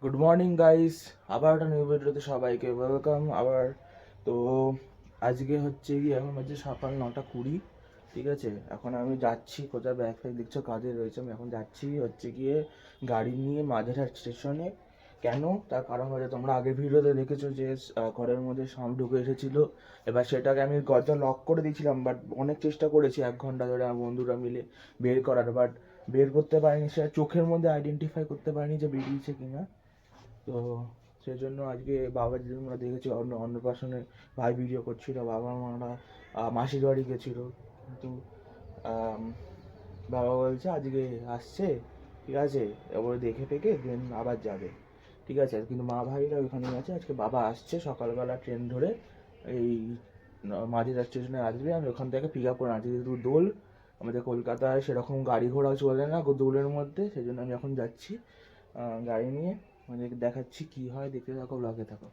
Good morning guys, আবার একটা new ভিডিওতে সবাইকে ওয়েলকাম। আবার তো আজকে হচ্ছে কি এখন হচ্ছে সকাল 9:20, ঠিক আছে। এখন আমি যাচ্ছি কোথায়, ব্যাগ ফ্যাগ দেখছো কাজে রয়েছে। আমি এখন যাচ্ছি হচ্ছে গিয়ে গাড়ি নিয়ে মাঝেরহাট স্টেশনে। কেন, তার কারণ হচ্ছে তোমরা আগের ভিডিওতে দেখেছো যে ঘরের মধ্যে সাপ ঢুকে এসেছিলো। এবার সেটাকে আমি দরজা লক করে দিয়েছিলাম, বাট অনেক চেষ্টা করেছি 1 ঘন্টা ধরে আমার বন্ধুরা মিলে বের করার, বাট বের করতে পারিনি। সে চোখের মধ্যে আইডেন্টিফাই করতে পারিনি যে বেরিয়েছে কিনা। তো সেজন্য আজকে বাবা যেদিনরা দেখেছি অন্নপ্রাশনে ভাই ভিডিও করছিল, বাবা মারা মাসির বাড়ি গেছিল, কিন্তু আম, বাবা বলছে আজকে আসছে, ঠিক আছে, এবার দেখে টেকে দেন আবার যাবে, ঠিক আছে। কিন্তু মা ভাইরা ওইখানে আছে, আজকে বাবা আসছে সকালবেলা ট্রেন ধরে এই মাঝের স্টেশনে আসবে। আমি ওখান থেকে পিক আপ করে আনছি, যেহেতু দোল আমাদের কলকাতায় সেরকম গাড়ি ঘোড়া চলে না দোলের মধ্যে, সেই জন্য আমি এখন যাচ্ছি গাড়ি নিয়ে। মানে দেখাচ্ছি কি হয়, দেখতে থাকো, ব্লগে থাকো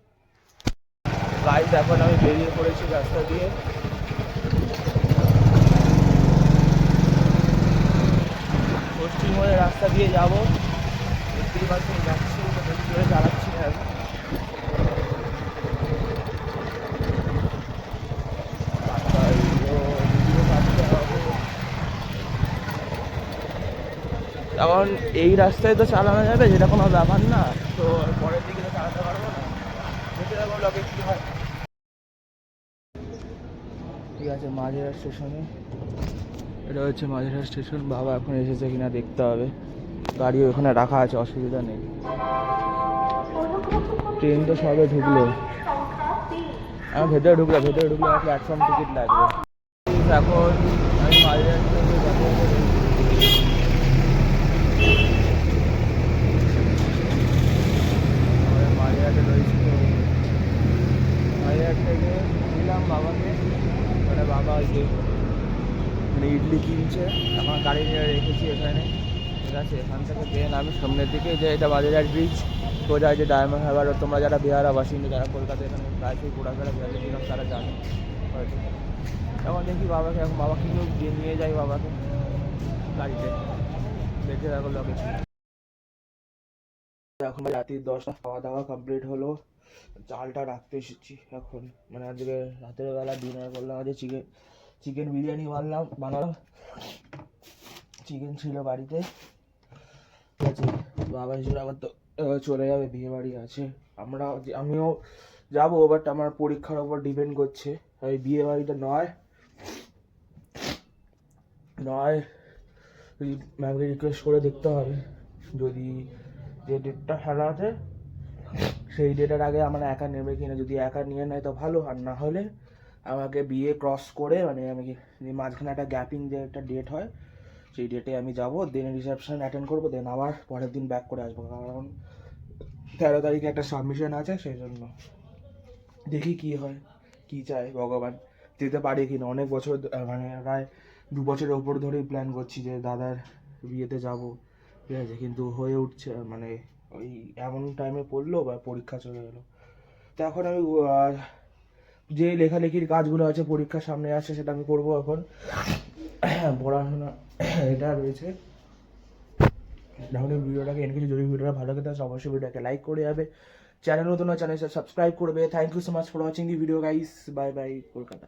গাইস। এখন আমি বেরিয়ে পড়েছি রাস্তা দিয়ে, পশ্চিমবঙ্গের রাস্তা দিয়ে যাবো। দেখতেই পাচ্ছি যাচ্ছি, বেশি জোরে চালাচ্ছি না। এখন এই রাস্তায় তো চালানো যাবে, যেটা কোনো ব্যাপার না। তো পরের দিকে তো চালাতে পারবো না, দেখতে থাকো ব্লগে কি হয়। ঠিক আছে, মাঝেরহাট স্টেশনে, এটা হচ্ছে মাঝেরহাট স্টেশন। বাবা এখন এসেছে কিনা দেখতে হবে, গাড়ি ওখানে রাখা আছে, অসুবিধা নেই। ট্রেন তো সবে ঢুকলো, আমি ভেতরে ঢুকলো আমার প্ল্যাটফর্ম টিকিট লাগবে। এখন আমি মাঝেরহাট থেকে মাঝেরহাটে রয়েছি। তো মাঝেরহাট থেকে দিলাম বাবাকে, মানে বাবা ওই যে মানে ইডলি কিনছে, এখন গাড়ি নিয়ে রেখেছি এখানে, ঠিক আছে। এখান থেকে ট্রেন আমি সামনের দিকে, যে এটা বাজারহাট ব্রিজ সোজা যে ডায়মন্ড হারবার। তোমরা যারা বিহারা বাসিন্দা, যারা কলকাতা এখানে প্রায়শই ঘোরাফেরা বিহারে ছিলাম, তারা জানে হয়তো। এখন দেখি বাবাকে, এখন বাবা কিন্তু নিয়ে যাই বাবাকে গাড়িতে, দেখে রাখো লোকে। এখন রাত্রির 10টা, খাওয়া দাওয়া কমপ্লিট হলো, চালটা রাখতে এসেছি এখন। মানে আজকে রাতের বেলা ডিনার করলাম, আজকে চিকেন বিরিয়ানি বানালাম। চিকেন ছিল বাড়িতে, ঠিক আছে। বাবা হিসেবে আবার তো চলে যাবে, বিয়ে বাড়ি আছে। আমিও যাবো, বাট আমার পরীক্ষার ওপর ডিপেন্ড করছে। ওই বিয়ে বাড়িটা নয় ম্যামকে রিকোয়েস্ট করে দেখতে হবে, যদি যে ডেটটা খেলা আছে সেই ডেটের আগে আমার একা নেবে কিনা। যদি একা নিয়ে নেয় তো ভালো, আর না হলে আমাকে বিয়ে ক্রস করে, মানে আমি মাঝখানে একটা গ্যাপিং যে একটা ডেট হয়, সেই ডেটে আমি যাবো, দেন রিসেপশন অ্যাটেন্ড করবো, দেন আবার পরের দিন ব্যাক করে আসবো। কারণ 13 তারিখে একটা সাবমিশন আছে, সেই জন্য দেখি কি হয়, কি চায় ভগবান, যেতে পারি কি না। অনেক বছর মানে প্রায় 2 বছরের ওপর ধরেই প্ল্যান করছি যে দাদার বিয়েতে যাব, ঠিক আছে, কিন্তু হয়ে উঠছে মানে ওই এমন টাইমে পড়লো বা পরীক্ষা চলে গেলো। তো এখন আমি যে লেখালেখির কাজগুলো আছে, পরীক্ষার সামনে আসছে, সেটা আমি করবো এখন। পড়াশোনা এটা রয়েছে। তাহলে ভিডিওটাকে এনে কিছু, যদি ভিডিওটা ভালো লাগে তাহলে অবশ্যই ভিডিওটাকে লাইক করে যাবে। চ্যানেল নতুন হয় চ্যানেল সাবস্ক্রাইব করবে। Thank you so much for watching the video guys, bye bye Kolkata.